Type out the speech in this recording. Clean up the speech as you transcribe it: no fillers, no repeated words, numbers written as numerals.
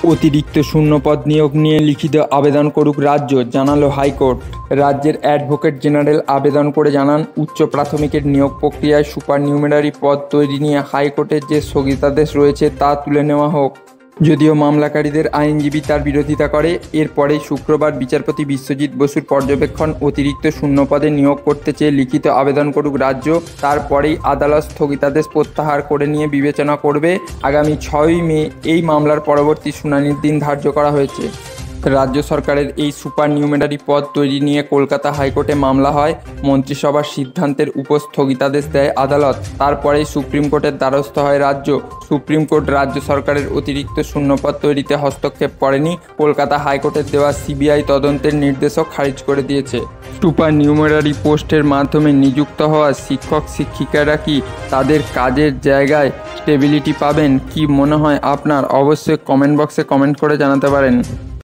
অতিরিক্ত শূন্যপদ নিয়োগ নিয়ে লিখিত আবেদন করুক রাজ্য, জানালো হাইকোর্ট। রাজ্যের অ্যাডভোকেট জেনারেল আবেদন করে জানান, উচ্চ প্রাথমিকের নিয়োগ প্রক্রিয়ায় সুপারনিউমেরারি পদ তৈরি নিয়ে হাইকোর্টের যে স্থগিতাদেশ রয়েছে তা তুলে নেওয়া হোক। যদিও মামলাকারীদের আইনজীবী তার বিরোধিতা করে। এরপরেই শুক্রবার বিচারপতি বিশ্বজিৎ বসুর পর্যবেক্ষণ অতিরিক্ত শূন্যপদে নিয়োগ করতে চেয়ে লিখিত আবেদন করুক রাজ্য। তারপরেই আদালত স্থগিতাদেশ প্রত্যাহার করে নিয়ে বিবেচনা করবে। আগামী 6ই মে এই মামলার পরবর্তী শুনানির দিন ধার্য করা হয়েছে। রাজ্য সরকারের এই সুপারনিউমেরারি পদ তৈরি নিয়ে কলকাতা হাইকোর্টে মামলা হয়। মন্ত্রিসভার সিদ্ধান্তের উপর স্থগিতাদেশ দেয় আদালত। তারপরেই সুপ্রিম কোর্টের দ্বারস্থ হয় রাজ্য। সুপ্রিম কোর্ট রাজ্য সরকারের অতিরিক্ত শূন্যপদ তৈরিতে হস্তক্ষেপ করেনি। কলকাতা হাইকোর্টের দেওয়া সিবিআই তদন্তের নির্দেশও খারিজ করে দিয়েছে। সুপারনিউমেরারি পোস্টের মাধ্যমে নিযুক্ত হওয়া শিক্ষক শিক্ষিকারা কি তাদের কাজের জায়গায় স্টেবিলিটি পাবেন? কি মনে হয় আপনার? অবশ্যই কমেন্ট বক্সে কমেন্ট করে জানাতে পারেন।